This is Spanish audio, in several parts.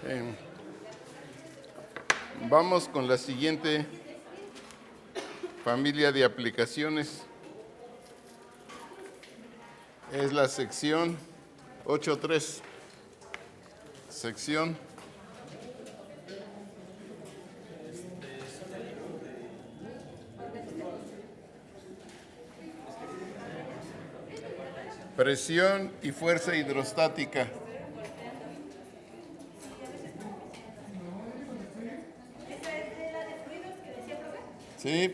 Eh, Vamos con la siguiente familia de aplicaciones. Es la sección 8.3. Sección presión y fuerza hidrostática. Sí.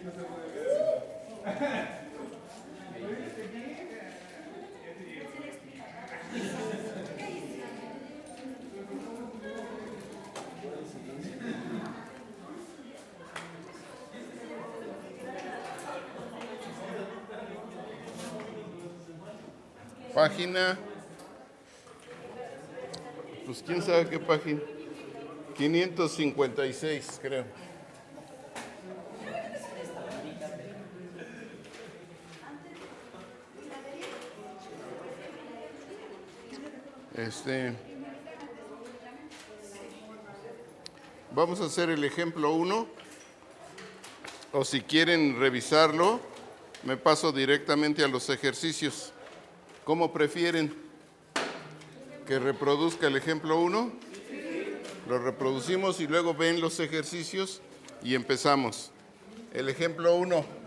Página, pues quién sabe qué página. 556, creo. Vamos a hacer el ejemplo 1, o si quieren revisarlo, me paso directamente a los ejercicios. ¿Cómo prefieren? ¿Que reproduzca el ejemplo 1? Lo reproducimos y luego ven los ejercicios y empezamos. El ejemplo 1.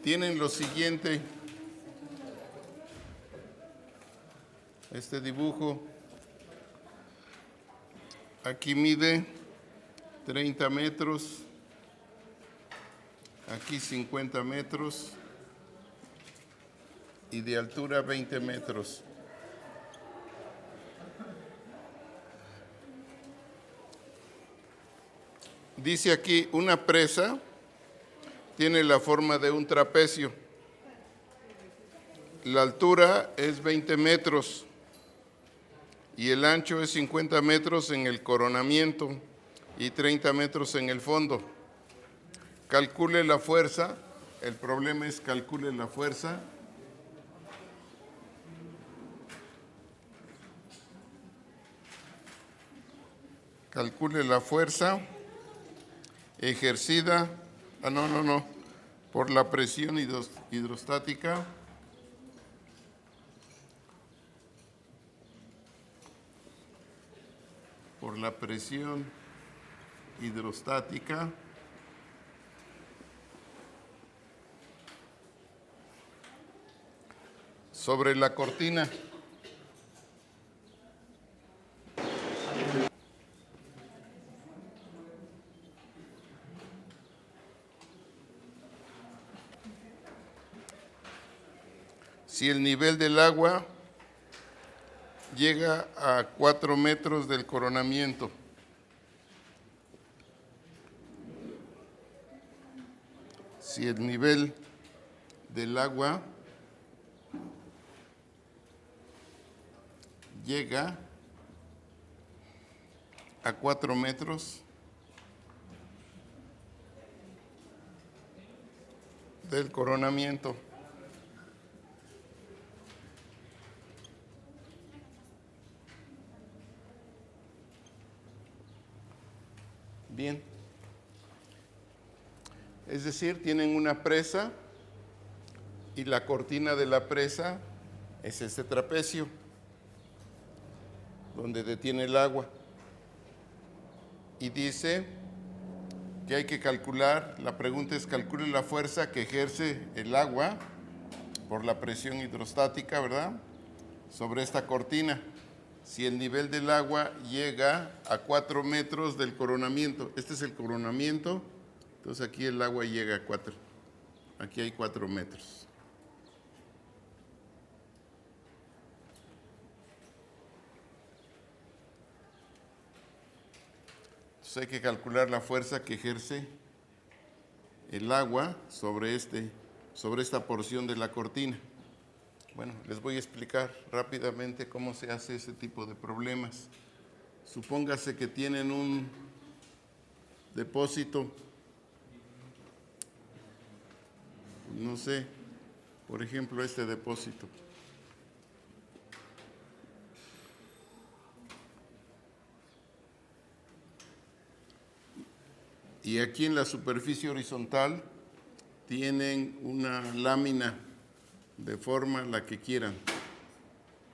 Tienen lo siguiente. Este dibujo. Aquí mide 30 metros. Aquí 50 metros. Y de altura 20 metros. Dice aquí, una presa tiene la forma de un trapecio. La altura es 20 metros y el ancho es 50 metros en el coronamiento y 30 metros en el fondo. Calcule la fuerza. El problema es calcule la fuerza. Calcule la fuerza ejercida, por la presión hidrostática sobre la cortina. Si el nivel del agua llega a 4 metros del coronamiento, si el nivel del agua llega a 4 metros del coronamiento, bien, es decir, tienen una presa y la cortina de la presa es este trapecio donde detiene el agua. Y dice que hay que calcular, la pregunta es calcule la fuerza que ejerce el agua por la presión hidrostática, ¿verdad?, sobre esta cortina. Si el nivel del agua llega a 4 metros del coronamiento, este es el coronamiento, entonces aquí el agua llega a 4, aquí hay 4 metros. Entonces hay que calcular la fuerza que ejerce el agua sobre esta porción de la cortina. Bueno, les voy a explicar rápidamente cómo se hace ese tipo de problemas. Supóngase que tienen un depósito, no sé, por ejemplo, este depósito. Y aquí en la superficie horizontal tienen una lámina de forma la que quieran.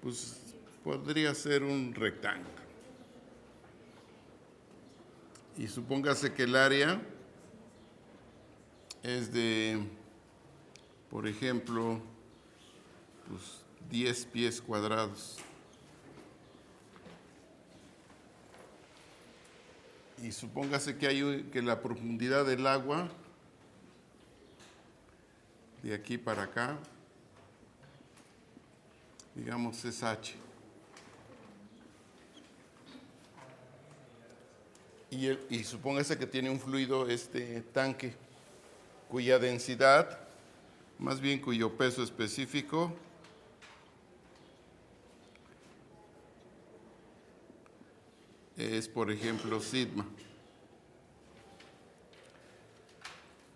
Pues podría ser un rectángulo. Y supóngase que el área es de, por ejemplo, pues 10 pies cuadrados. Y supóngase que la profundidad del agua de aquí para acá, digamos, es H. Y supóngase que tiene un fluido este tanque, cuya densidad, más bien cuyo peso específico, es, por ejemplo, sigma.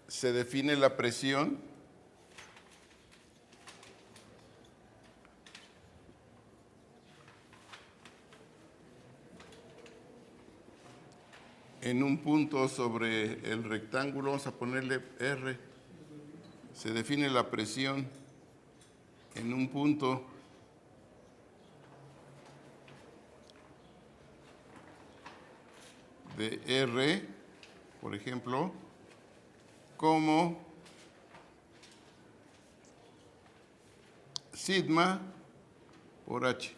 Se define la presión en un punto sobre el rectángulo, vamos a ponerle R. Se define la presión en un punto de R, por ejemplo, como sigma por H.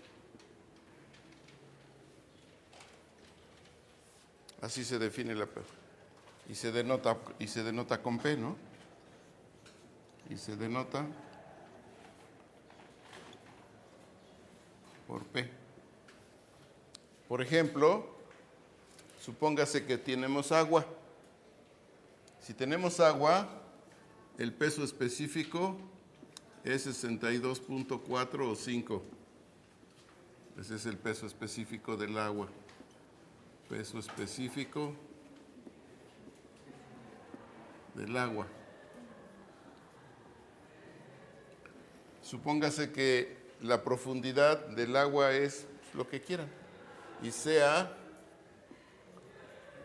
Así se define la P. Y se denota con P, ¿no? Y se denota por P. Por ejemplo, supóngase que tenemos agua. Si tenemos agua, el peso específico es 62.4 o 5. Ese es el peso específico del agua. Peso específico del agua. Supóngase que la profundidad del agua es lo que quieran y sea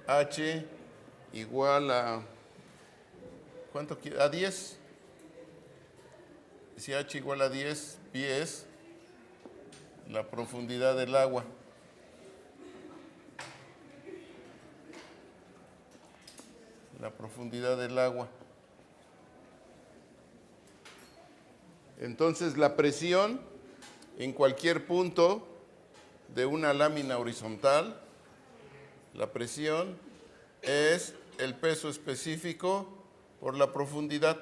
H igual a ¿cuánto quiere? A 10. Si H igual a 10 pies, la profundidad del agua. La profundidad del agua. Entonces, la presión en cualquier punto de una lámina horizontal, la presión es el peso específico por la profundidad.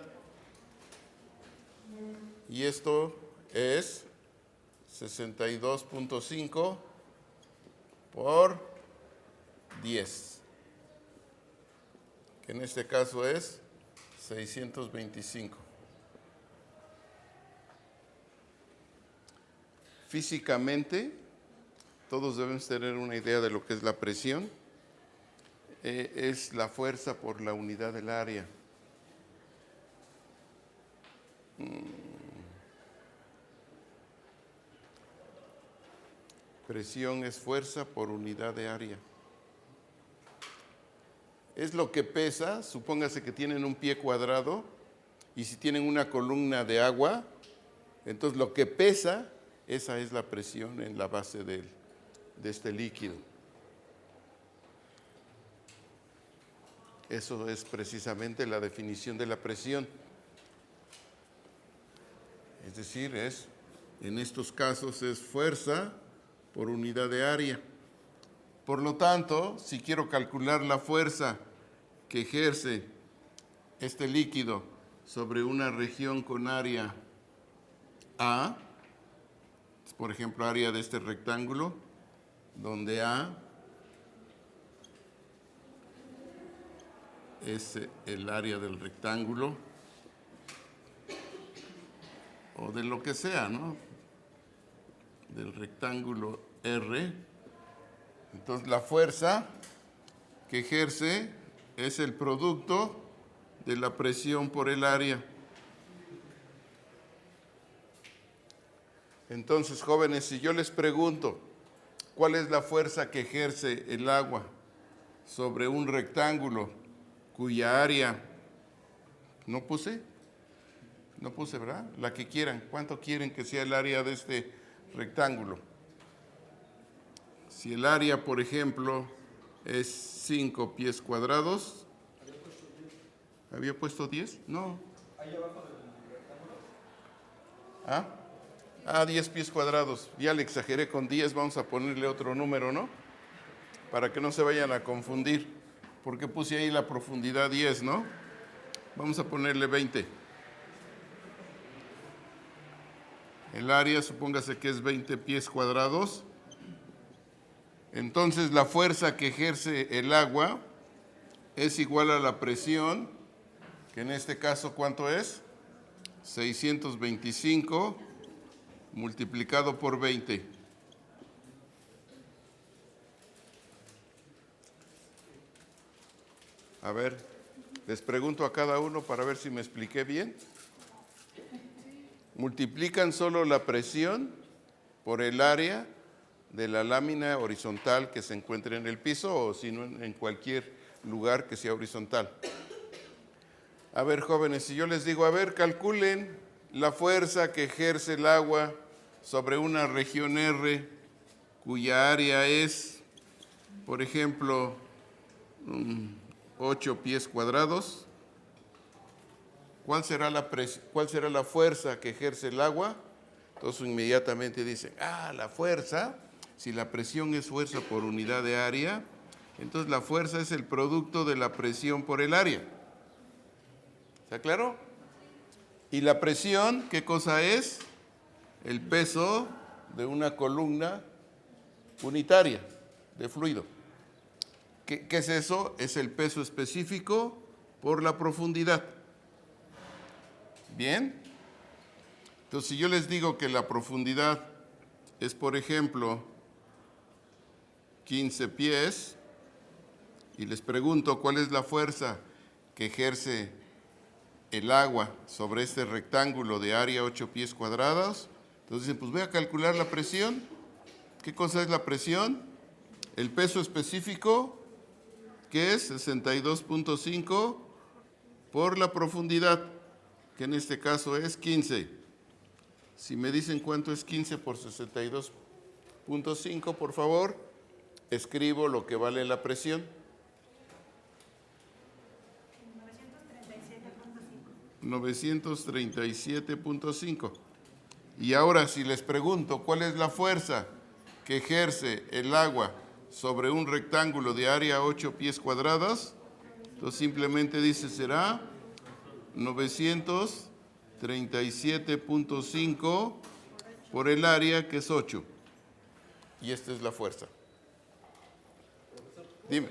Y esto es 62.5 por 10, que en este caso es 625. Físicamente, todos debemos tener una idea de lo que es la presión. Es la fuerza por la unidad del área. Presión es fuerza por unidad de área. Es lo que pesa, supóngase que tienen un pie cuadrado y si tienen una columna de agua, entonces lo que pesa, esa es la presión en la base de este líquido. Eso es precisamente la definición de la presión. Es decir, en estos casos es fuerza por unidad de área. Por lo tanto, si quiero calcular la fuerza que ejerce este líquido sobre una región con área A, por ejemplo, área de este rectángulo, donde A es el área del rectángulo, o de lo que sea, ¿no? Del rectángulo R. Entonces, la fuerza que ejerce es el producto de la presión por el área. Entonces, jóvenes, si yo les pregunto, ¿cuál es la fuerza que ejerce el agua sobre un rectángulo cuya área, no puse, ¿verdad? La que quieran. ¿Cuánto quieren que sea el área de este rectángulo? Si el área, por ejemplo, es 5 pies cuadrados. ¿Había puesto 10? No. ¿Ahí abajo del rectángulo? Ah, 10 pies cuadrados. Ya le exageré con 10, vamos a ponerle otro número, ¿no? Para que no se vayan a confundir. Porque puse ahí la profundidad 10, ¿no? Vamos a ponerle 20. El área, supóngase que es 20 pies cuadrados. Entonces, la fuerza que ejerce el agua es igual a la presión, que en este caso, ¿cuánto es? 625 multiplicado por 20. A ver, les pregunto a cada uno para ver si me expliqué bien. Multiplican solo la presión por el área de la lámina horizontal que se encuentre en el piso o si no en cualquier lugar que sea horizontal. A ver, jóvenes, si yo les digo, a ver, calculen la fuerza que ejerce el agua sobre una región R cuya área es, por ejemplo, 8 pies cuadrados. ¿Cuál será la fuerza que ejerce el agua? Entonces inmediatamente dicen, la fuerza, si la presión es fuerza por unidad de área, entonces la fuerza es el producto de la presión por el área. ¿Está claro? Y la presión, ¿qué cosa es? El peso de una columna unitaria de fluido. ¿Qué es eso? Es el peso específico por la profundidad. ¿Bien? Entonces, si yo les digo que la profundidad es, por ejemplo, 15 pies, y les pregunto cuál es la fuerza que ejerce el agua sobre este rectángulo de área 8 pies cuadrados, entonces dicen, pues voy a calcular la presión. ¿Qué cosa es la presión? El peso específico, que es 62.5 por la profundidad, que en este caso es 15. Si me dicen cuánto es 15 por 62.5, por favor, escribo lo que vale la presión. 937.5. Y ahora si les pregunto cuál es la fuerza que ejerce el agua sobre un rectángulo de área 8 pies cuadrados, entonces simplemente dice será 937.5 por el área que es 8. Y esta es la fuerza. Dime.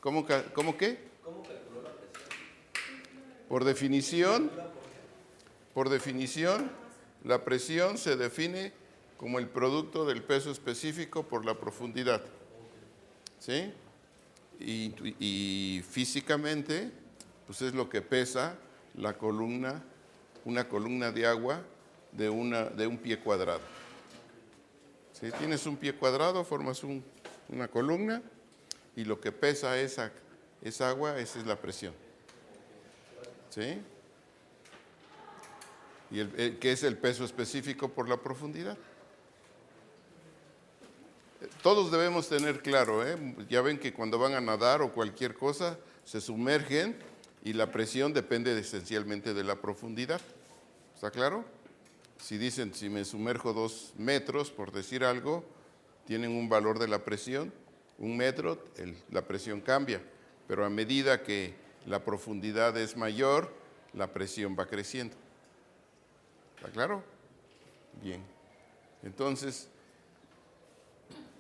¿Cómo qué? ¿Cómo calculó la presión? Por definición, la presión se define como el producto del peso específico por la profundidad. ¿Sí? Y físicamente, pues es lo que pesa la columna, una columna de agua de un pie cuadrado. ¿Sí? Tienes un pie cuadrado, formas una columna y lo que pesa esa agua, esa es la presión. ¿Sí? Y que es el peso específico por la profundidad. Todos debemos tener claro, ya ven que cuando van a nadar o cualquier cosa, se sumergen y la presión depende esencialmente de la profundidad. ¿Está claro? Si dicen, si me sumerjo 2 metros, por decir algo, tienen un valor de la presión, 1 metro, la presión cambia, pero a medida que la profundidad es mayor, la presión va creciendo. ¿Está claro? Bien. Entonces,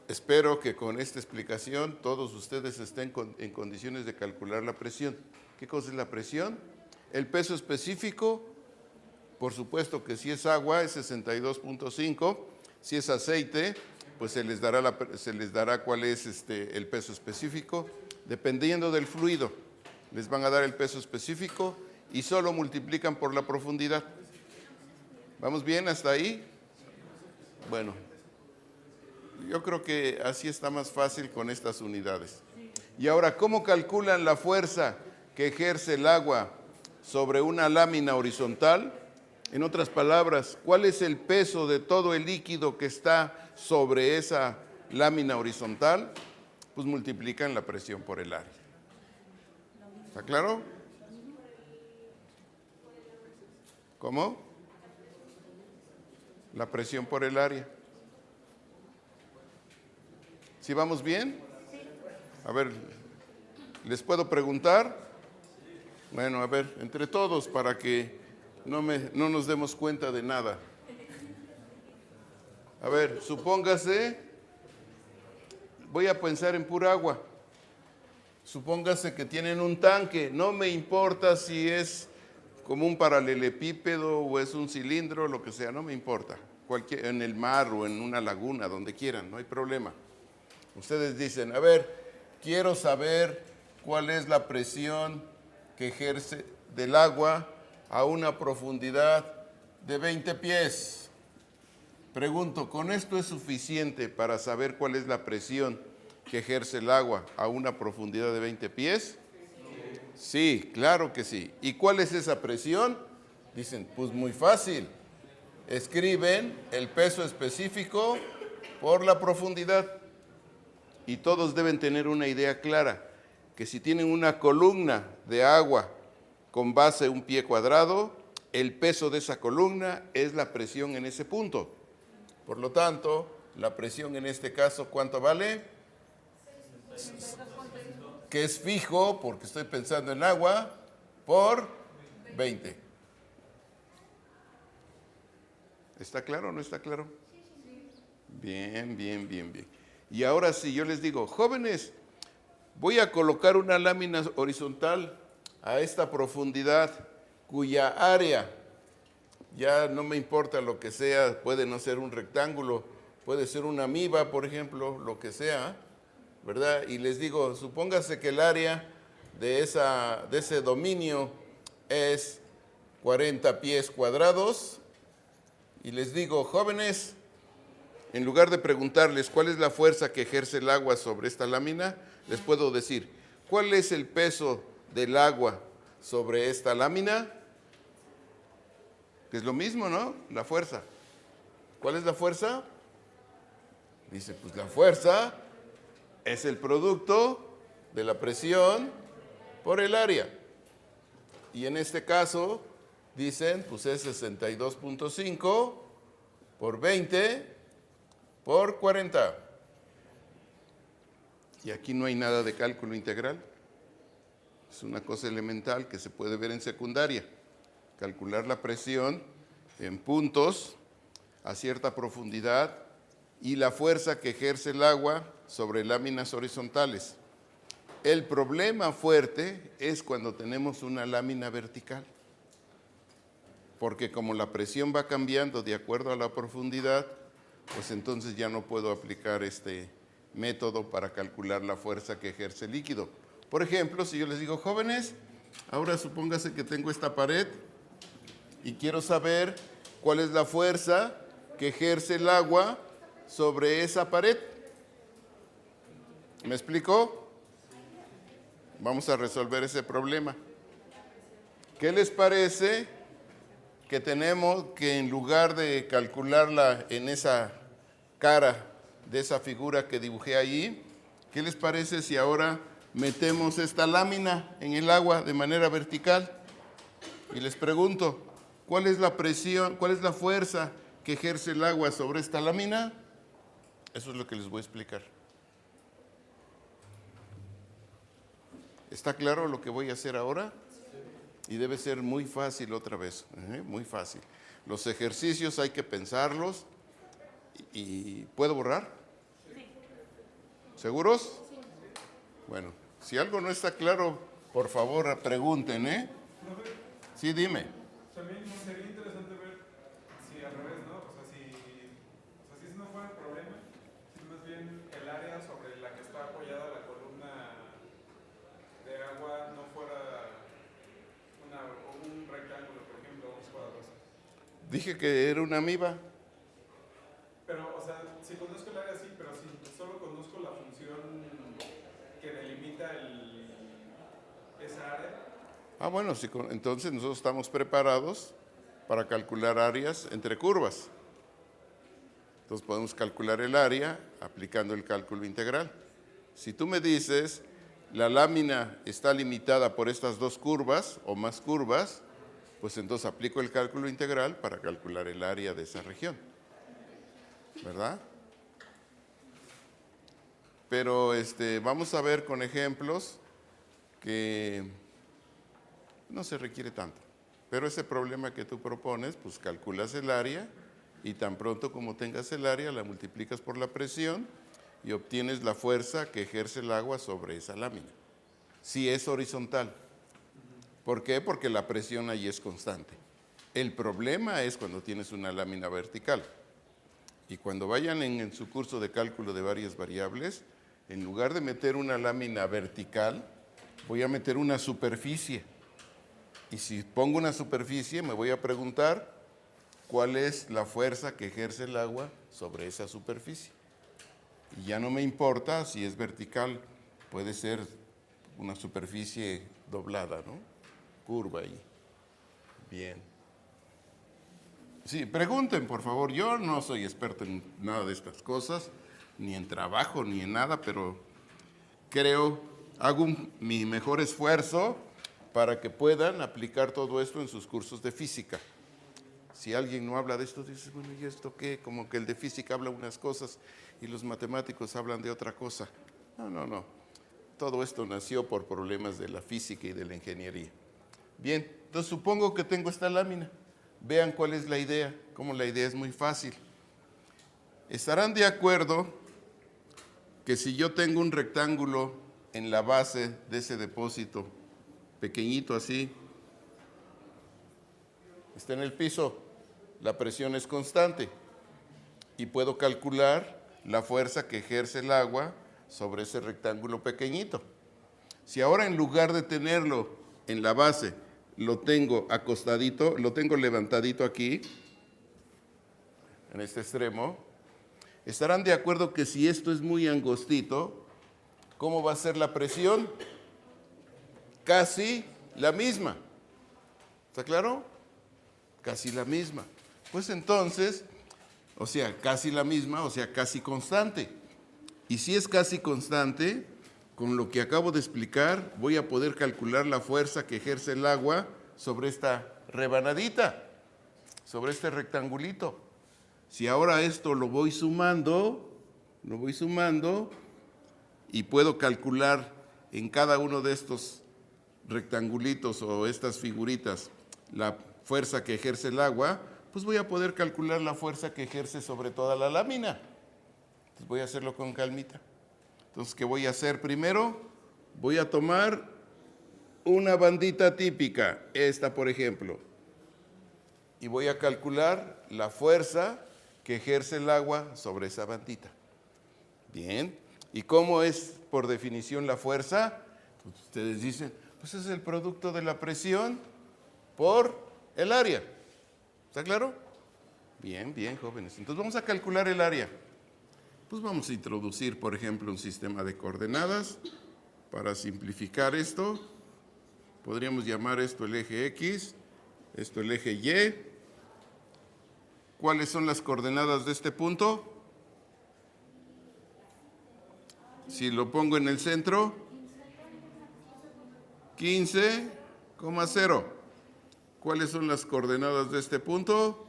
espero que con esta explicación todos ustedes estén en condiciones de calcular la presión. ¿Qué cosa es la presión? El peso específico, por supuesto que si es agua es 62.5, si es aceite, pues se les dará cuál es el peso específico, dependiendo del fluido. Les van a dar el peso específico y solo multiplican por la profundidad. ¿Vamos bien hasta ahí? Bueno, yo creo que así está más fácil con estas unidades. Y ahora, ¿cómo calculan la fuerza que ejerce el agua sobre una lámina horizontal? En otras palabras, ¿cuál es el peso de todo el líquido que está sobre esa lámina horizontal? Pues multiplican la presión por el área. ¿Está claro? ¿Cómo? La presión por el área. ¿Sí vamos bien? A ver, ¿les puedo preguntar? Bueno, a ver, entre todos para que no nos demos cuenta de nada. A ver, supóngase, voy a pensar en pura agua. Supóngase que tienen un tanque, no me importa si es como un paralelepípedo o es un cilindro, lo que sea, no me importa. En el mar o en una laguna, donde quieran, no hay problema. Ustedes dicen, a ver, quiero saber cuál es la presión que ejerce del agua a una profundidad de 20 pies. Pregunto, ¿con esto es suficiente para saber cuál es la presión que ejerce el agua a una profundidad de 20 pies? Sí, claro que sí. ¿Y cuál es esa presión? Dicen, pues muy fácil. Escriben el peso específico por la profundidad. Y todos deben tener una idea clara, que si tienen una columna de agua con base un pie cuadrado, el peso de esa columna es la presión en ese punto. Por lo tanto, la presión en este caso, ¿cuánto vale? Que es fijo, porque estoy pensando en agua, por 20. ¿Está claro o no está claro? Bien, bien, bien, bien. Y ahora sí, yo les digo, jóvenes, voy a colocar una lámina horizontal a esta profundidad, cuya área, ya no me importa lo que sea, puede no ser un rectángulo, puede ser una amiba, por ejemplo, lo que sea, ¿verdad? Y les digo, supóngase que el área de ese dominio es 40 pies cuadrados, y les digo, jóvenes, en lugar de preguntarles cuál es la fuerza que ejerce el agua sobre esta lámina, les puedo decir, ¿cuál es el peso del agua sobre esta lámina? Que es lo mismo, ¿no? La fuerza. ¿Cuál es la fuerza? Dice, pues la fuerza es el producto de la presión por el área. Y en este caso, dicen, pues es 62.5 por 20 por 40. Y aquí no hay nada de cálculo integral. Es una cosa elemental que se puede ver en secundaria. Calcular la presión en puntos a cierta profundidad y la fuerza que ejerce el agua sobre láminas horizontales. El problema fuerte es cuando tenemos una lámina vertical, porque como la presión va cambiando de acuerdo a la profundidad, pues entonces ya no puedo aplicar este método para calcular la fuerza que ejerce el líquido. Por ejemplo, si yo les digo, jóvenes, ahora supóngase que tengo esta pared y quiero saber cuál es la fuerza que ejerce el agua sobre esa pared. ¿Me explico? Vamos a resolver ese problema. ¿Qué les parece que tenemos que en lugar de calcularla en esa cara de esa figura que dibujé ahí, qué les parece si ahora metemos esta lámina en el agua de manera vertical? Y les pregunto, ¿cuál es la presión, cuál es la fuerza que ejerce el agua sobre esta lámina? Eso es lo que les voy a explicar. ¿Está claro lo que voy a hacer ahora? Y debe ser muy fácil otra vez, muy fácil. Los ejercicios hay que pensarlos. ¿Y puedo borrar? Sí. ¿Seguros? Sí. Bueno, si algo no está claro, por favor pregunten, ¿eh? Sí, dime. También sería interesante ver si al revés, ¿no? O sea, si ese no fuera el problema, si más bien el área sobre la que está apoyada la columna de agua no fuera un rectángulo, por ejemplo, un cuadrado. Dije que era una amiba. Pero, o sea, si conozco el área sí, pero si solo conozco la función que delimita esa área. Bueno, entonces nosotros estamos preparados para calcular áreas entre curvas. Entonces podemos calcular el área aplicando el cálculo integral. Si tú me dices, la lámina está limitada por estas dos curvas o más curvas, pues entonces aplico el cálculo integral para calcular el área de esa región. ¿Verdad? Pero vamos a ver con ejemplos que no se requiere tanto. Pero ese problema que tú propones, pues calculas el área y tan pronto como tengas el área, la multiplicas por la presión y obtienes la fuerza que ejerce el agua sobre esa lámina. Si es horizontal. ¿Por qué? Porque la presión ahí es constante. El problema es cuando tienes una lámina vertical. Y cuando vayan en su curso de cálculo de varias variables, en lugar de meter una lámina vertical, voy a meter una superficie. Y si pongo una superficie, me voy a preguntar cuál es la fuerza que ejerce el agua sobre esa superficie. Y ya no me importa si es vertical, puede ser una superficie doblada, ¿no? Curva ahí. Bien. Sí, pregunten, por favor. Yo no soy experto en nada de estas cosas, ni en trabajo, ni en nada, pero hago mi mejor esfuerzo para que puedan aplicar todo esto en sus cursos de física. Si alguien no habla de esto, dice, bueno, ¿y esto qué? Como que el de física habla unas cosas y los matemáticos hablan de otra cosa. No. Todo esto nació por problemas de la física y de la ingeniería. Bien, entonces supongo que tengo esta lámina. Vean cuál es la idea, como la idea es muy fácil. Estarán de acuerdo que si yo tengo un rectángulo en la base de ese depósito, pequeñito así, está en el piso, la presión es constante y puedo calcular la fuerza que ejerce el agua sobre ese rectángulo pequeñito. Si ahora en lugar de tenerlo en la base, lo tengo acostadito, lo tengo levantadito aquí, en este extremo, estarán de acuerdo que si esto es muy angostito, ¿cómo va a ser la presión? Casi la misma. ¿Está claro? Casi la misma. Pues entonces, o sea, casi la misma, o sea, casi constante. Y si es casi constante, con lo que acabo de explicar, voy a poder calcular la fuerza que ejerce el agua sobre esta rebanadita, sobre este rectangulito. Si ahora esto lo voy sumando y puedo calcular en cada uno de estos rectangulitos o estas figuritas la fuerza que ejerce el agua, pues voy a poder calcular la fuerza que ejerce sobre toda la lámina. Entonces voy a hacerlo con calmita. Entonces, ¿qué voy a hacer primero? Voy a tomar una bandita típica, esta por ejemplo, y voy a calcular la fuerza que ejerce el agua sobre esa bandita. Bien, ¿y cómo es por definición la fuerza? Pues ustedes dicen, pues es el producto de la presión por el área. ¿Está claro? Bien, jóvenes. Entonces vamos a calcular el área. Pues vamos a introducir, por ejemplo, un sistema de coordenadas. Para simplificar esto, podríamos llamar esto el eje X, esto el eje Y. ¿Cuáles son las coordenadas de este punto? Si lo pongo en el centro, 15,0. ¿Cuáles son las coordenadas de este punto?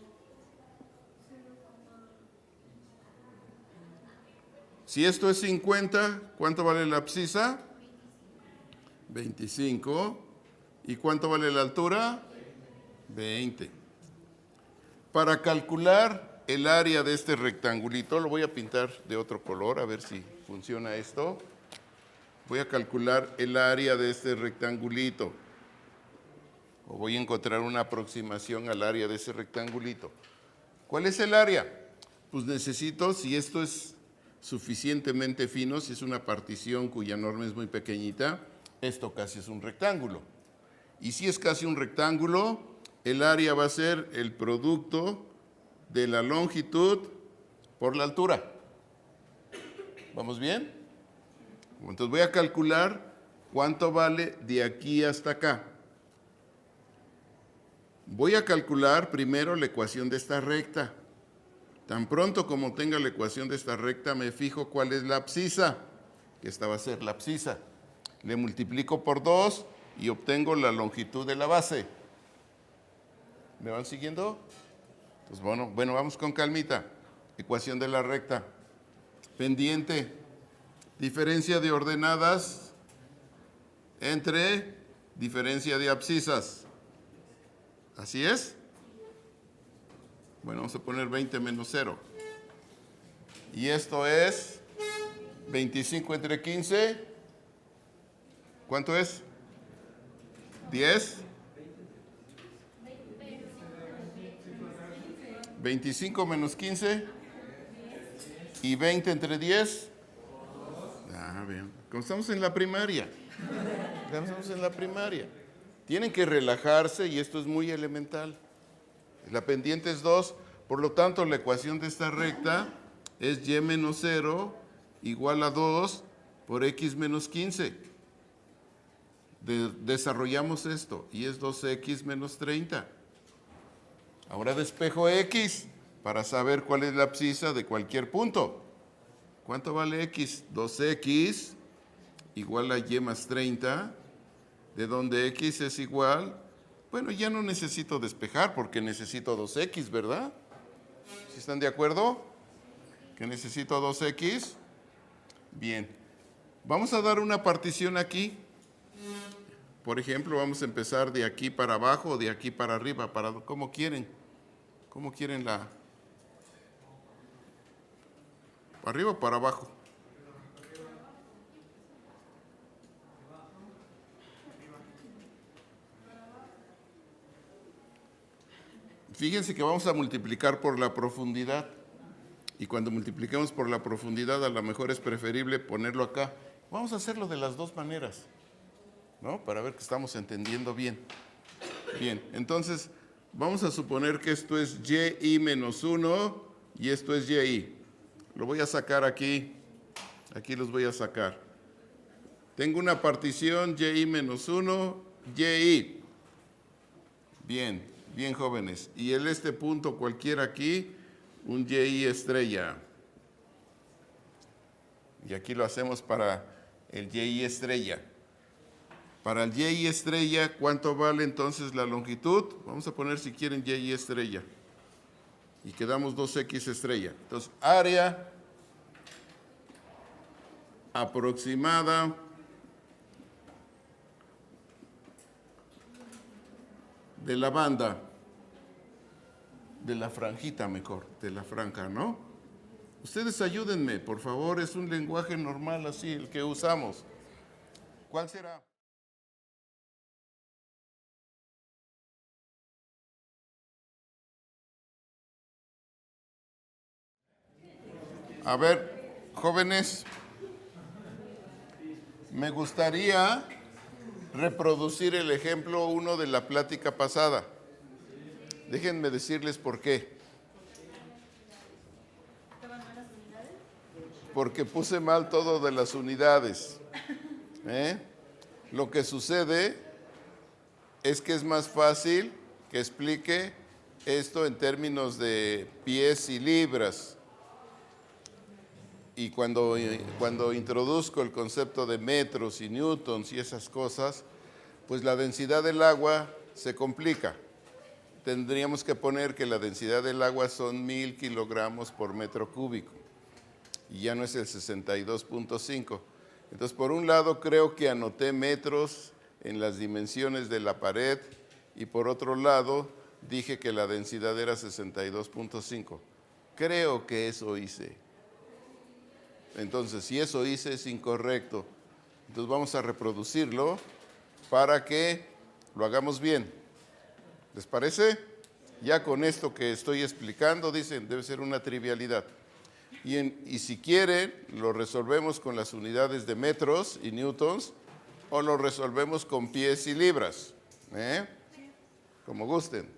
Si esto es 50, ¿cuánto vale la abscisa? 25. ¿Y cuánto vale la altura? 20. Para calcular el área de este rectangulito, lo voy a pintar de otro color, a ver si funciona esto. Voy a calcular el área de este rectangulito. O voy a encontrar una aproximación al área de ese rectangulito. ¿Cuál es el área? Pues necesito, si esto es suficientemente fino, si es una partición cuya norma es muy pequeñita, esto casi es un rectángulo. Y si es casi un rectángulo, el área va a ser el producto de la longitud por la altura. ¿Vamos bien? Entonces voy a calcular cuánto vale de aquí hasta acá. Voy a calcular primero la ecuación de esta recta. Tan pronto como tenga la ecuación de esta recta, me fijo cuál es la abscisa, que esta va a ser la abscisa. Le multiplico por 2 y obtengo la longitud de la base. ¿Me van siguiendo? Pues bueno, vamos con calmita. Ecuación de la recta. Pendiente. Diferencia de ordenadas entre diferencia de abscisas. ¿Así es? Bueno, vamos a poner 20 menos 0. Y esto es 25 entre 15. ¿Cuánto es? 10. 25 menos 15. Y 20 entre 10. Ah, bien. Como estamos en la primaria. Estamos en la primaria. Tienen que relajarse y esto es muy elemental. La pendiente es 2, por lo tanto la ecuación de esta recta es y menos 0 igual a 2 por x menos 15. Desarrollamos esto y es 2x menos 30. Ahora despejo x para saber cuál es la abscisa de cualquier punto. ¿Cuánto vale x? 2x igual a y más 30, de donde x es igual. Bueno, ya no necesito despejar porque necesito 2x, ¿verdad? ¿Sí están de acuerdo? ¿Que necesito 2x? Bien. Vamos a dar una partición aquí. Por ejemplo, vamos a empezar de aquí para abajo o de aquí para arriba. ¿Cómo quieren? ¿Cómo quieren la...? ¿Para arriba o para abajo? Fíjense que vamos a multiplicar por la profundidad. Y cuando multipliquemos por la profundidad, a lo mejor es preferible ponerlo acá. Vamos a hacerlo de las dos maneras, ¿no? Para ver que estamos entendiendo bien. Bien, entonces vamos a suponer que esto es y menos 1 y esto es y. Lo voy a sacar aquí. Aquí los voy a sacar. Tengo una partición y menos 1, y. Bien, bien jóvenes. Y este punto cualquiera aquí, un y estrella. Y aquí lo hacemos para el y estrella. Para el y estrella, ¿cuánto vale entonces la longitud? Vamos a poner si quieren y estrella. Y quedamos 2x estrella. Entonces, área aproximada de la banda, de la franjita mejor, de la franja, ¿no? Ustedes ayúdenme, por favor, es un lenguaje normal así, el que usamos. ¿Cuál será? A ver, jóvenes, me gustaría reproducir el ejemplo 1 de la plática pasada. Déjenme decirles por qué. Porque puse mal todo de las unidades. Lo que sucede es que es más fácil que explique esto en términos de pies y libras. Y cuando introduzco el concepto de metros y newtons y esas cosas, pues la densidad del agua se complica. Tendríamos que poner que la densidad del agua son 1000 kilogramos por metro cúbico. Y ya no es el 62.5. Entonces, por un lado, creo que anoté metros en las dimensiones de la pared y por otro lado, dije que la densidad era 62.5. Creo que eso hice. Entonces, si eso hice, es incorrecto. Entonces, vamos a reproducirlo para que lo hagamos bien. ¿Les parece? Ya con esto que estoy explicando, dicen, debe ser una trivialidad. Y si quieren, lo resolvemos con las unidades de metros y newtons o lo resolvemos con pies y libras. como gusten.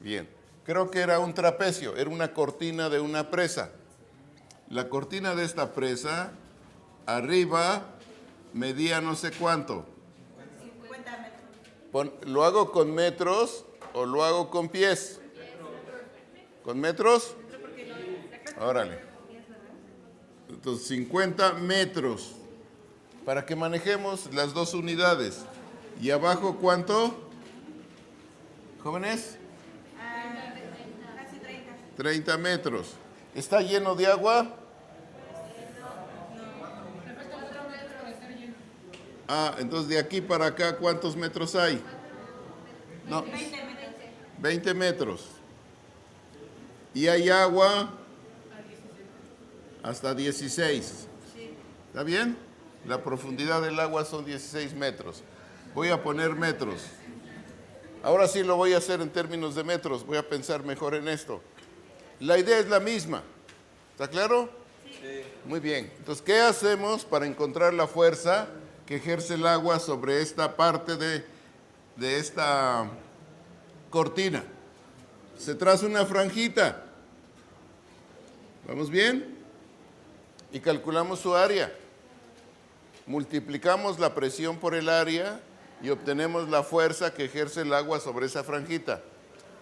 Bien, creo que era un trapecio, era una cortina de una presa. La cortina de esta presa, arriba, medía no sé cuánto. 50 metros. ¿Lo hago con metros o lo hago con pies? ¿Con metros? Órale. Entonces, 50 metros. Para que manejemos las dos unidades. ¿Y abajo cuánto? ¿Jóvenes? Casi 30. 30 metros. ¿Está lleno de agua? Ah, entonces de aquí para acá, ¿cuántos metros hay? No, 20 metros. Y hay agua hasta 16. ¿Está bien? La profundidad del agua son 16 metros. Voy a poner metros. Ahora sí lo voy a hacer en términos de metros. Voy a pensar mejor en esto. La idea es la misma. ¿Está claro? Sí. Muy bien. Entonces, ¿qué hacemos para encontrar la fuerza que ejerce el agua sobre esta parte de esta cortina? Se traza una franjita. ¿Vamos bien? Y calculamos su área. Multiplicamos la presión por el área y obtenemos la fuerza que ejerce el agua sobre esa franjita.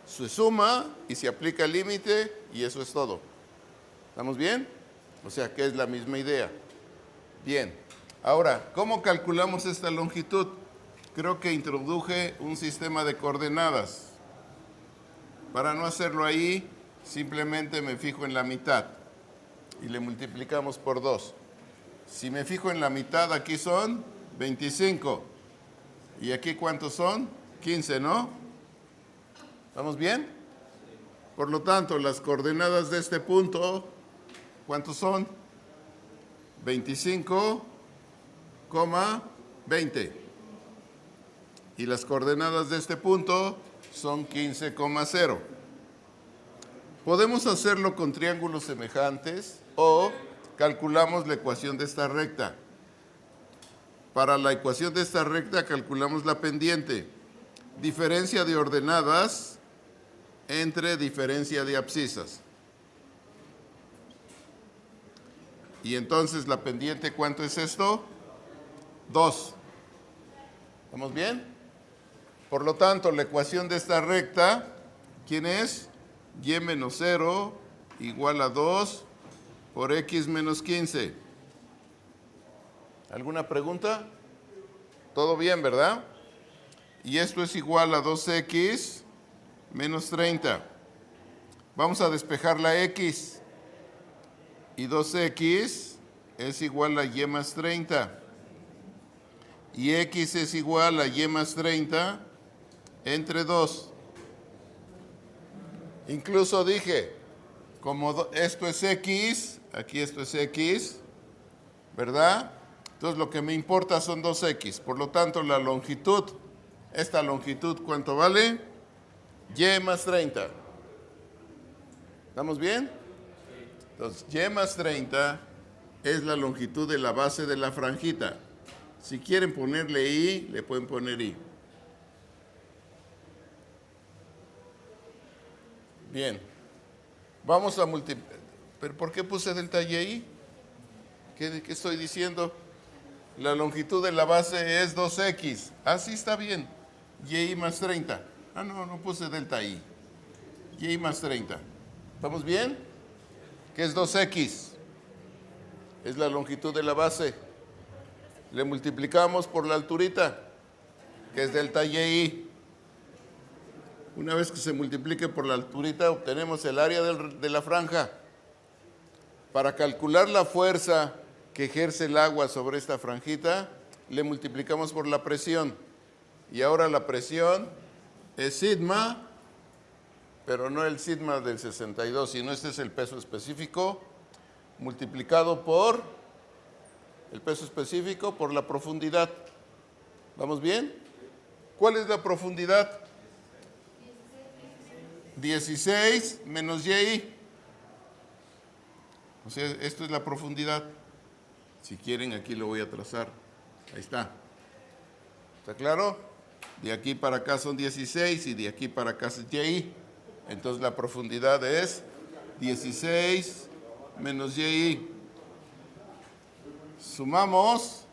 Se suma y se aplica el límite y eso es todo. ¿Estamos bien? O sea que es la misma idea. Bien. Ahora, ¿cómo calculamos esta longitud? Creo que introduje un sistema de coordenadas. Para no hacerlo ahí, simplemente me fijo en la mitad y le multiplicamos por 2. Si me fijo en la mitad, aquí son 25. ¿Y aquí cuántos son? 15, ¿no? ¿Estamos bien? Por lo tanto, las coordenadas de este punto, ¿cuántos son? 25,20. Y las coordenadas de este punto son 15,0. Podemos hacerlo con triángulos semejantes o calculamos la ecuación de esta recta. Para la ecuación de esta recta calculamos la pendiente. Diferencia de ordenadas entre diferencia de abscisas. Y entonces la pendiente, ¿cuánto es esto? 2. ¿Estamos bien? Por lo tanto, la ecuación de esta recta, ¿quién es? Y menos 0 igual a 2 por x menos 15. ¿Alguna pregunta? ¿Todo bien, verdad? Y esto es igual a 2x menos 30. Vamos a despejar la x. Y 2x es igual a y más 30. Y x es igual a y más 30 entre 2. Incluso dije, como esto es x, aquí esto es x, ¿verdad? Entonces lo que me importa son 2x. Por lo tanto, la longitud, esta longitud, ¿cuánto vale? Y más 30. ¿Estamos bien? Entonces, y más 30 es la longitud de la base de la franjita. Si quieren ponerle i, le pueden poner i. Bien. Vamos a multiplicar. ¿Pero por qué puse delta y? ¿Qué estoy diciendo? La longitud de la base es 2x. Así está bien. Y más 30. Ah, no puse delta i. Y más 30. ¿Estamos bien? ¿Qué es 2x? Es la longitud de la base. Le multiplicamos por la alturita, que es delta y. Una vez que se multiplique por la alturita, obtenemos el área de la franja. Para calcular la fuerza que ejerce el agua sobre esta franjita, le multiplicamos por la presión. Y ahora la presión es sigma, pero no el sigma del 62, sino este es el peso específico, multiplicado por el peso específico por la profundidad. ¿Vamos bien? ¿Cuál es la profundidad? 16 menos y. O sea, esto es la profundidad. Si quieren, aquí lo voy a trazar. Ahí está. ¿Está claro? De aquí para acá son 16 y de aquí para acá es YI. Entonces la profundidad es 16 menos YI. Sumamos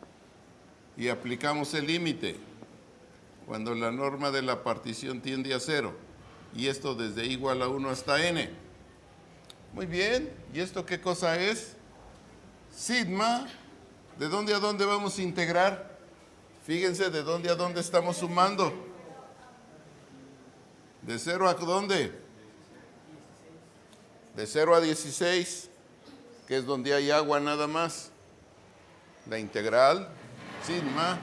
y aplicamos el límite cuando la norma de la partición tiende a 0. Y esto desde igual a 1 hasta n. Muy bien. ¿Y esto qué cosa es? Sigma. ¿De dónde a dónde vamos a integrar? Fíjense de dónde a dónde estamos sumando. ¿De 0 a dónde? De 0 a 16, que es donde hay agua nada más. La integral, sigma,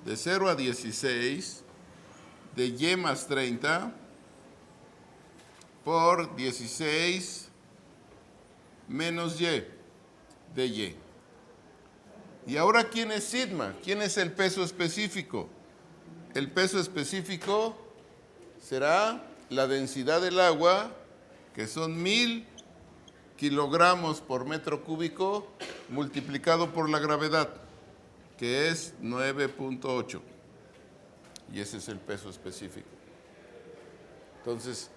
de 0 a 16, de y más 30, por 16 menos y, de y. Y ahora, ¿quién es sigma? ¿Quién es el peso específico? El peso específico será la densidad del agua, que son 1000 kilogramos por metro cúbico, multiplicado por la gravedad, que es 9.8. Y ese es el peso específico. Entonces,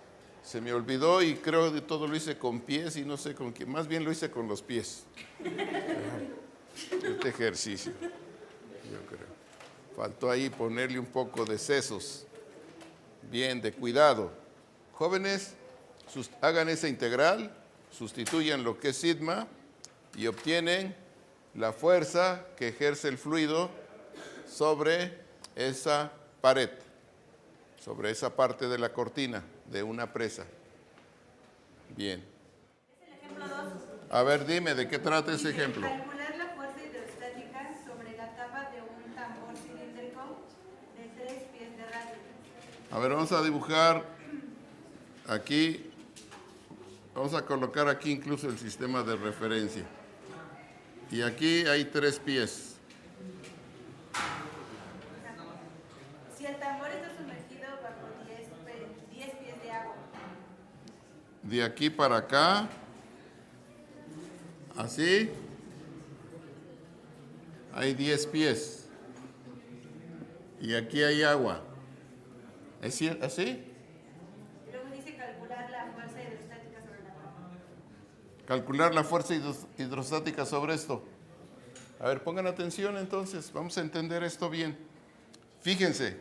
se me olvidó y creo que todo lo hice con pies y no sé con qué. Más bien lo hice con los pies. Este ejercicio, yo creo. Faltó ahí ponerle un poco de sesos. Bien, de cuidado. Jóvenes, hagan esa integral, sustituyan lo que es sigma y obtienen la fuerza que ejerce el fluido sobre esa pared, sobre esa parte de la cortina de una presa. Bien. Es el ejemplo 2. A ver, dime, ¿de qué trata ese Dice, ejemplo? calcular la fuerza hidrostática sobre la tapa de un tambor cilíndrico de 3 pies de radio. A ver, vamos a dibujar aquí, vamos a colocar aquí incluso el sistema de referencia. Y aquí hay 3 pies. Si el tambor está sumergido bajo 10 pies de agua. De aquí para acá, así, hay 10 pies. Y aquí hay agua. ¿Es así? Luego dice calcular la fuerza hidrostática sobre la tapa. Calcular la fuerza hidrostática sobre esto. A ver, pongan atención entonces, vamos a entender esto bien. Fíjense,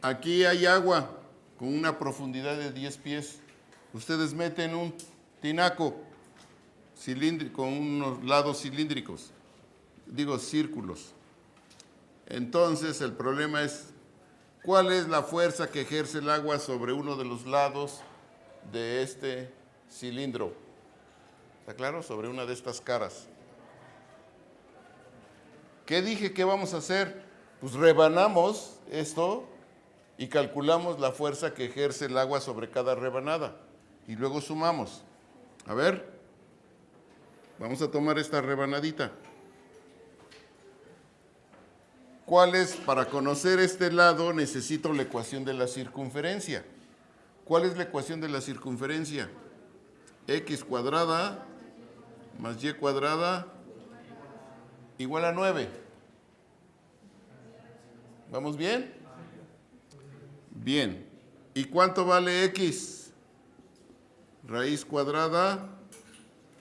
aquí hay agua con una profundidad de 10 pies. Ustedes meten un tinaco cilíndrico con unos lados cilíndricos, digo círculos. Entonces el problema es, ¿cuál es la fuerza que ejerce el agua sobre uno de los lados de este cilindro? ¿Está claro? Sobre una de estas caras. ¿Qué dije que vamos a hacer? Pues rebanamos esto y calculamos la fuerza que ejerce el agua sobre cada rebanada. Y luego sumamos. A ver, vamos a tomar esta rebanadita. ¿Cuál es? Para conocer este lado necesito la ecuación de la circunferencia. ¿Cuál es la ecuación de la circunferencia? X cuadrada más Y cuadrada igual a 9. ¿Vamos bien? Bien. ¿Y cuánto vale X? Raíz cuadrada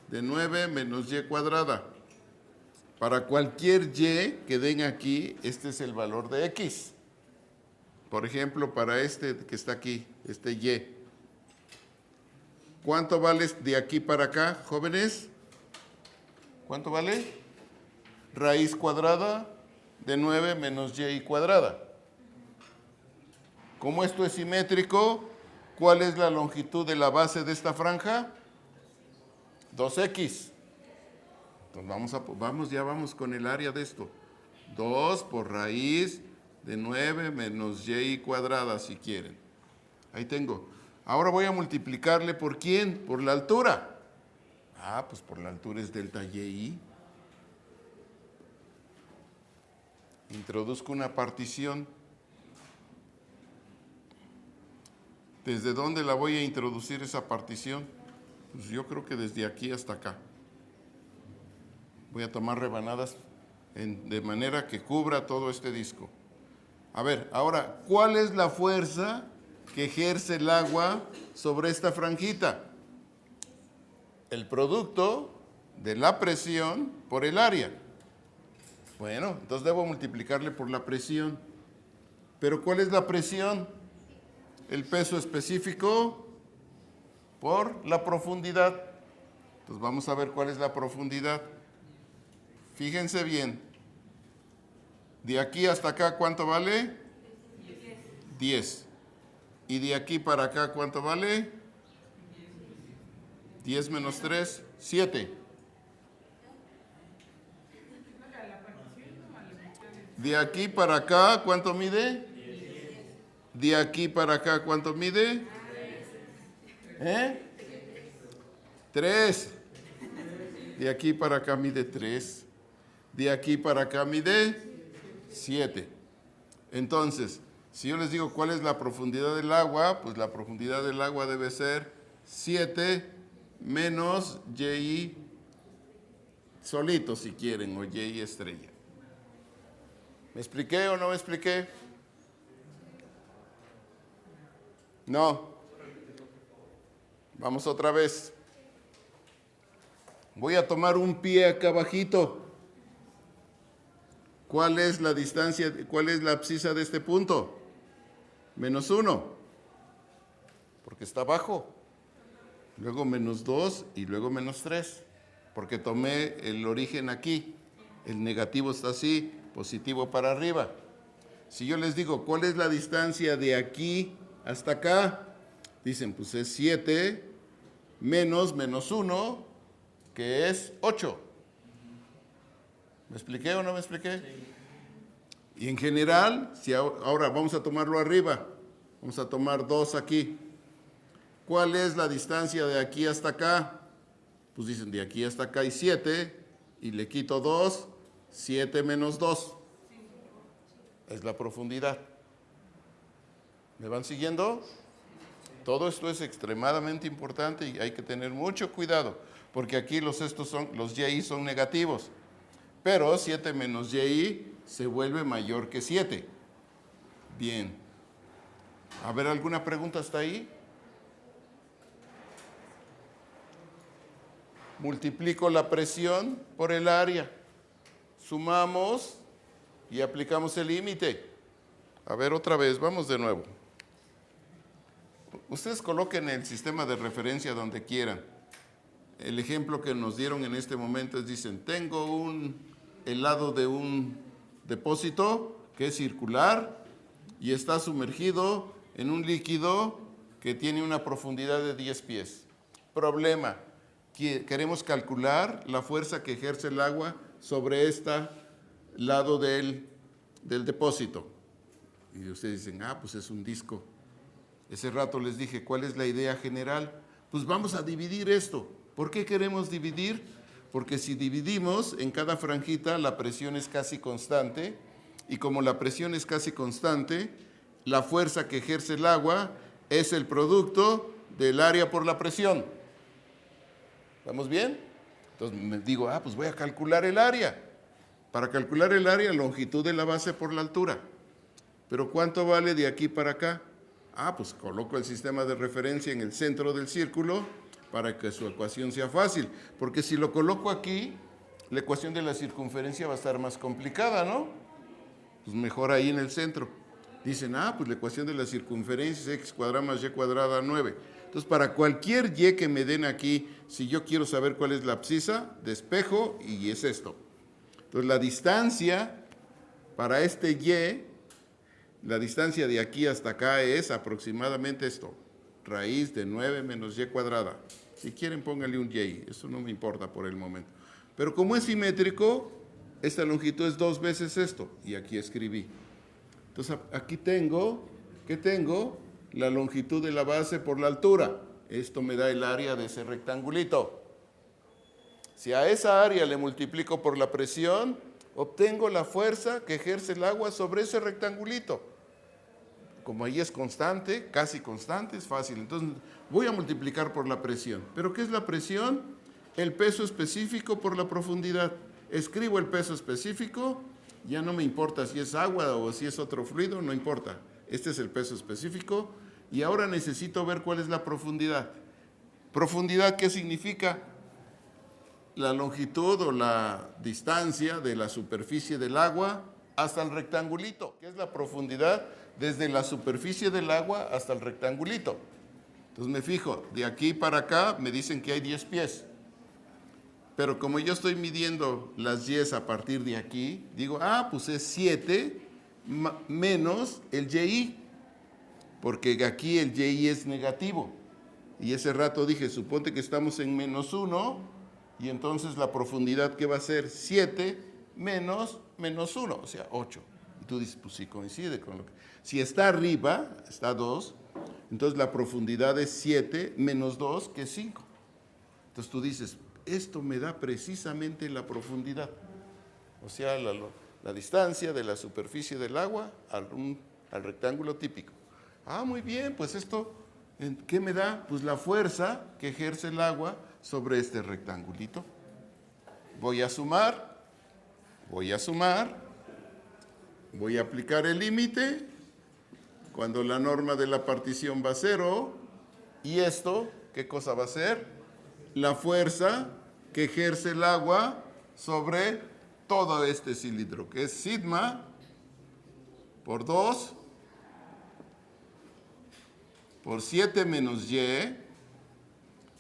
de 9 menos Y cuadrada. Para cualquier Y que den aquí, este es el valor de X. Por ejemplo, para este que está aquí, este Y. ¿Cuánto vale de aquí para acá, jóvenes? ¿Cuánto vale? Raíz cuadrada de 9 menos Y cuadrada. Como esto es simétrico, ¿cuál es la longitud de la base de esta franja? 2X. Entonces ya vamos con el área de esto. 2 por raíz de 9 menos Y cuadrada, si quieren. Ahí tengo. Ahora voy a multiplicarle ¿por quién? Por la altura. Ah, pues por la altura es delta YI. Introduzco una partición. ¿Desde dónde la voy a introducir esa partición? Pues yo creo que desde aquí hasta acá. Voy a tomar rebanadas de manera que cubra todo este disco. A ver, ahora, ¿cuál es la fuerza que ejerce el agua sobre esta franjita? El producto de la presión por el área. Bueno, entonces debo multiplicarle por la presión. ¿Pero cuál es la presión? El peso específico por la profundidad. Entonces vamos a ver cuál es la profundidad. Fíjense bien. De aquí hasta acá, ¿cuánto vale? 10. ¿Y de aquí para acá, cuánto vale? 10 menos 3, 7. De aquí para acá, ¿cuánto mide? De aquí para acá, ¿cuánto mide? 3. De aquí para acá mide 3. De aquí para acá mide 7. Entonces, si yo les digo cuál es la profundidad del agua, pues la profundidad del agua debe ser 7 menos Y solito, si quieren, o Y estrella. ¿Me expliqué o no me expliqué? No. Vamos otra vez. Voy a tomar un pie acá abajito. ¿Cuál es la distancia, cuál es la abscisa de este punto? -1, porque está abajo. Luego -2 y luego -3, porque tomé el origen aquí. El negativo está así, positivo para arriba. Si yo les digo, ¿cuál es la distancia de aquí hasta acá? Dicen, pues es 7 menos -1, que es 8. ¿Me expliqué o no me expliqué? Sí. Y en general, si ahora vamos a tomarlo arriba, vamos a tomar 2 aquí. ¿Cuál es la distancia de aquí hasta acá? Pues dicen, de aquí hasta acá hay 7, y le quito 2, 7 menos 2. Es la profundidad. ¿Me van siguiendo? Todo esto es extremadamente importante y hay que tener mucho cuidado, porque aquí los Y son negativos. Pero 7 menos Y se vuelve mayor que 7. Bien. A ver, ¿alguna pregunta hasta ahí? Multiplico la presión por el área. Sumamos y aplicamos el límite. A ver, otra vez, vamos de nuevo. Ustedes coloquen el sistema de referencia donde quieran. El ejemplo que nos dieron en este momento es, dicen, tengo el lado de un depósito que es circular y está sumergido en un líquido que tiene una profundidad de 10 pies. Problema, queremos calcular la fuerza que ejerce el agua sobre este lado del depósito. Y ustedes dicen, pues es un disco. Ese rato les dije, ¿cuál es la idea general? Pues vamos a dividir esto. ¿Por qué queremos dividir? Porque si dividimos, en cada franjita la presión es casi constante, y como la presión es casi constante, la fuerza que ejerce el agua es el producto del área por la presión. ¿Estamos bien? Entonces me digo, pues voy a calcular el área. Para calcular el área, longitud de la base por la altura. ¿Pero cuánto vale de aquí para acá? Pues coloco el sistema de referencia en el centro del círculo para que su ecuación sea fácil. Porque si lo coloco aquí, la ecuación de la circunferencia va a estar más complicada, ¿no? Pues mejor ahí en el centro. Dicen, pues la ecuación de la circunferencia es x² más y² 9. Entonces, para cualquier y que me den aquí, si yo quiero saber cuál es la abscisa, despejo y es esto. Entonces, la distancia para este y, la distancia de aquí hasta acá es aproximadamente esto, raíz de 9 menos y². Si quieren, pónganle un y, eso no me importa por el momento. Pero como es simétrico, esta longitud es 2 veces esto, y aquí escribí. Entonces, aquí tengo, ¿qué tengo? La longitud de la base por la altura. Esto me da el área de ese rectangulito. Si a esa área le multiplico por la presión, obtengo la fuerza que ejerce el agua sobre ese rectangulito. Como ahí es constante, casi constante, es fácil. Entonces voy a multiplicar por la presión. ¿Pero qué es la presión? El peso específico por la profundidad. Escribo el peso específico Ya no me importa si es agua o si es otro fluido, no importa. Este es el peso específico y ahora necesito ver cuál es la profundidad. ¿Profundidad qué significa? La longitud o la distancia de la superficie del agua hasta el rectangulito. ¿Qué es la profundidad? Desde la superficie del agua hasta el rectangulito. Entonces me fijo, de aquí para acá me dicen que hay 10 pies. Pero como yo estoy midiendo las y's a partir de aquí, digo, pues es 7 menos el y, porque aquí el y es negativo. Y ese rato dije, suponte que estamos en -1, y entonces la profundidad que va a ser 7 menos -1, o sea, 8. Y tú dices, pues sí coincide con lo que... Si está arriba, está 2, entonces la profundidad es 7 menos 2, que es 5. Entonces tú dices, esto me da precisamente la profundidad. O sea, la distancia de la superficie del agua al rectángulo típico. Muy bien, pues esto, ¿qué me da? Pues la fuerza que ejerce el agua sobre este rectangulito. Voy a sumar, voy a aplicar el límite cuando la norma de la partición va a 0. Y esto, ¿qué cosa va a ser? La fuerza que ejerce el agua sobre todo este cilindro, que es sigma por 2 por 7 menos y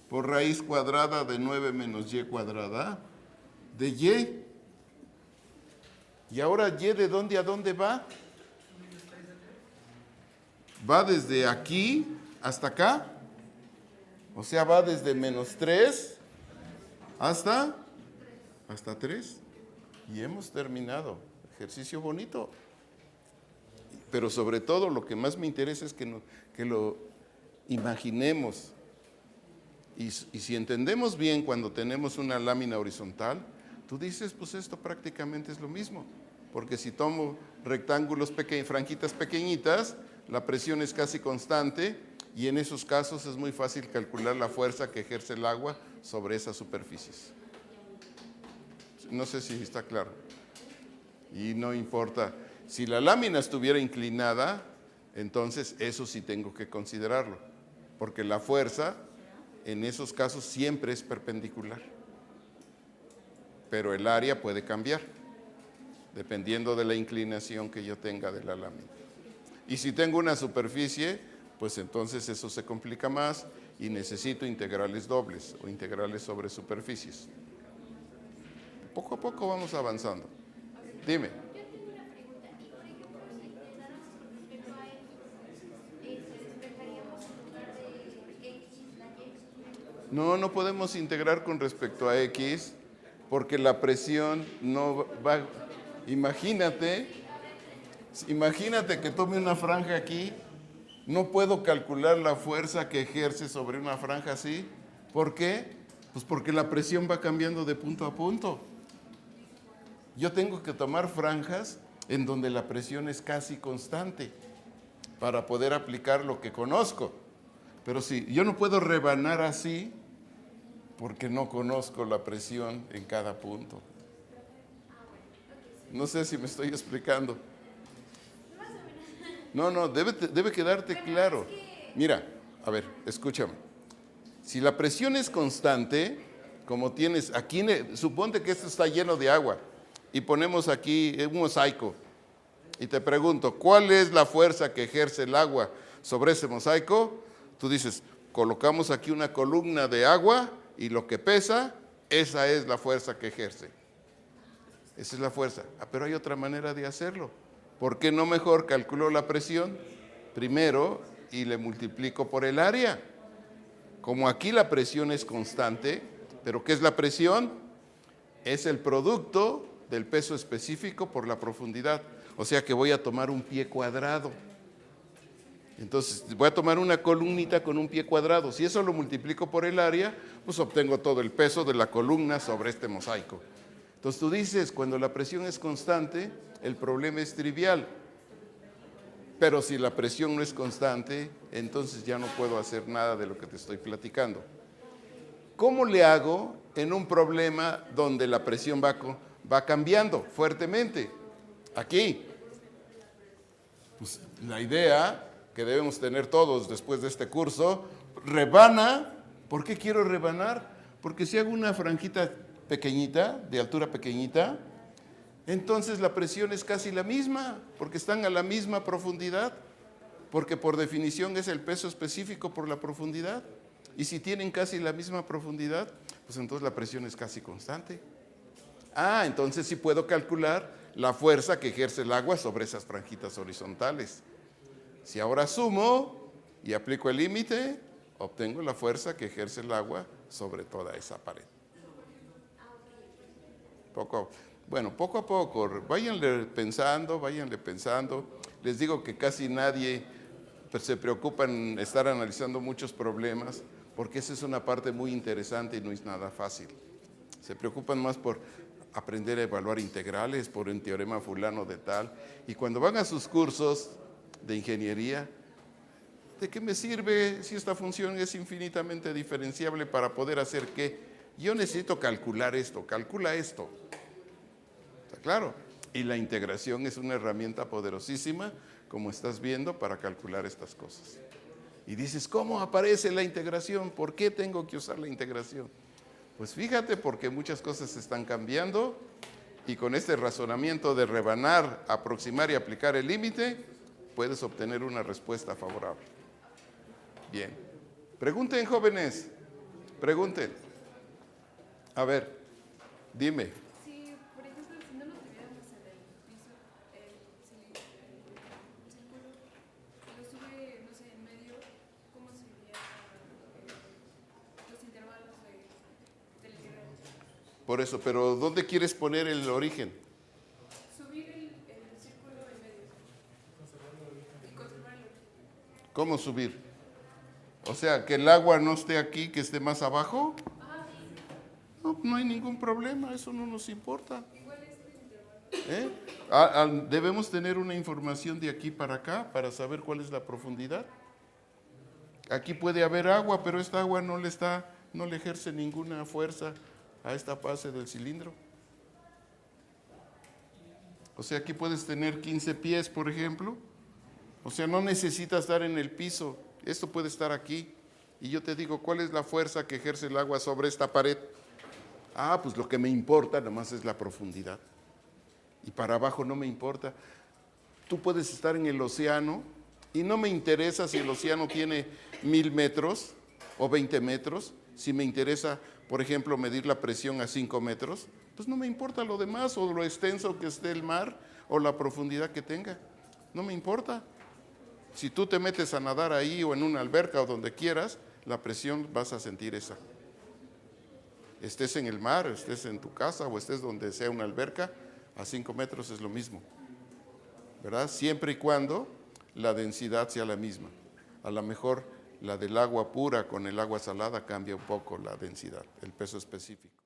por raíz cuadrada de 9 menos y cuadrada de y. Y ahora y, ¿de dónde a dónde va? Va desde aquí hasta acá. O sea, va desde -3 hasta 3. Y hemos terminado. Ejercicio bonito. Pero sobre todo lo que más me interesa es que lo imaginemos. Y si entendemos bien cuando tenemos una lámina horizontal, tú dices, pues esto prácticamente es lo mismo. Porque si tomo rectángulos pequeños, franjitas pequeñitas, la presión es casi constante y en esos casos es muy fácil calcular la fuerza que ejerce el agua sobre esas superficies. No sé si está claro. Y no importa. Si la lámina estuviera inclinada, entonces eso sí tengo que considerarlo. Porque la fuerza en esos casos siempre es perpendicular. Pero el área puede cambiar, dependiendo de la inclinación que yo tenga de la lámina. Y si tengo una superficie, pues entonces eso se complica más y necesito integrales dobles o integrales sobre superficies. Poco a poco vamos avanzando. Dime. Yo tengo una pregunta. Y por ejemplo, si integráramos con respecto a X, ¿despejaríamos en lugar de X la Y? No podemos integrar con respecto a X porque la presión no va... Imagínate que tome una franja aquí, no puedo calcular la fuerza que ejerce sobre una franja así. ¿Por qué? Pues porque la presión va cambiando de punto a punto. Yo tengo que tomar franjas en donde la presión es casi constante para poder aplicar lo que conozco. Pero sí, yo no puedo rebanar así porque no conozco la presión en cada punto. No sé si me estoy explicando. No, debe quedarte claro. Mira, a ver, escúchame. Si la presión es constante, como tienes aquí, suponte que esto está lleno de agua y ponemos aquí un mosaico y te pregunto, ¿cuál es la fuerza que ejerce el agua sobre ese mosaico? Tú dices, colocamos aquí una columna de agua y lo que pesa, esa es la fuerza que ejerce. Esa es la fuerza. Pero hay otra manera de hacerlo. ¿Por qué no mejor calculo la presión primero y le multiplico por el área? Como aquí la presión es constante, ¿pero qué es la presión? Es el producto del peso específico por la profundidad. O sea que voy a tomar un pie cuadrado. Entonces voy a tomar una columnita con un pie cuadrado. Si eso lo multiplico por el área, pues obtengo todo el peso de la columna sobre este mosaico. Entonces tú dices, cuando la presión es constante, el problema es trivial. Pero si la presión no es constante, entonces ya no puedo hacer nada de lo que te estoy platicando. ¿Cómo le hago en un problema donde la presión va cambiando fuertemente? Aquí. Pues la idea que debemos tener todos después de este curso, rebana. ¿Por qué quiero rebanar? Porque si hago una franjita pequeñita, de altura pequeñita, entonces la presión es casi la misma, porque están a la misma profundidad, porque por definición es el peso específico por la profundidad. Y si tienen casi la misma profundidad, pues entonces la presión es casi constante. Entonces sí puedo calcular la fuerza que ejerce el agua sobre esas franjitas horizontales. Si ahora sumo y aplico el límite, obtengo la fuerza que ejerce el agua sobre toda esa pared. Poco a poco, váyanle pensando. Les digo que casi nadie se preocupa en estar analizando muchos problemas, porque esa es una parte muy interesante y no es nada fácil. Se preocupan más por aprender a evaluar integrales, por un teorema fulano de tal. Y cuando van a sus cursos de ingeniería, ¿de qué me sirve si esta función es infinitamente diferenciable para poder hacer qué? Yo necesito calcular esto, calcula esto. ¿Está claro? Y la integración es una herramienta poderosísima, como estás viendo, para calcular estas cosas. Y dices, ¿cómo aparece la integración? ¿Por qué tengo que usar la integración? Pues fíjate, porque muchas cosas están cambiando y con este razonamiento de rebanar, aproximar y aplicar el límite, puedes obtener una respuesta favorable. Bien. Pregunten, jóvenes. Pregunten. A ver, dime. Sí, por ejemplo, si no lo tuviéramos en el piso, el círculo lo sube, no sé, en medio, ¿cómo sería los intervalos del integral? Por eso, pero ¿dónde quieres poner el origen? Subir el círculo en medio y conservar el origen. ¿Cómo subir? O sea, que el agua no esté aquí, que esté más abajo. No hay ningún problema, eso no nos importa. Debemos tener una información de aquí para acá para saber cuál es la profundidad. Aquí puede haber agua, pero esta agua no le ejerce ninguna fuerza a esta base del cilindro. O sea, aquí puedes tener 15 pies, por ejemplo. O sea, no necesitas estar en el piso. Esto puede estar aquí. Y yo te digo, ¿cuál es la fuerza que ejerce el agua sobre esta pared? Pues lo que me importa nomás es la profundidad. Y para abajo no me importa. Tú puedes estar en el océano y no me interesa si el océano tiene 1000 metros o 20 metros. Si me interesa, por ejemplo, medir la presión a 5 metros, pues no me importa lo demás o lo extenso que esté el mar o la profundidad que tenga. No me importa. Si tú te metes a nadar ahí o en una alberca o donde quieras, la presión vas a sentir esa. Estés en el mar, estés en tu casa o estés donde sea una alberca, a 5 metros es lo mismo, ¿verdad? Siempre y cuando la densidad sea la misma. A lo mejor la del agua pura con el agua salada cambia un poco la densidad, el peso específico.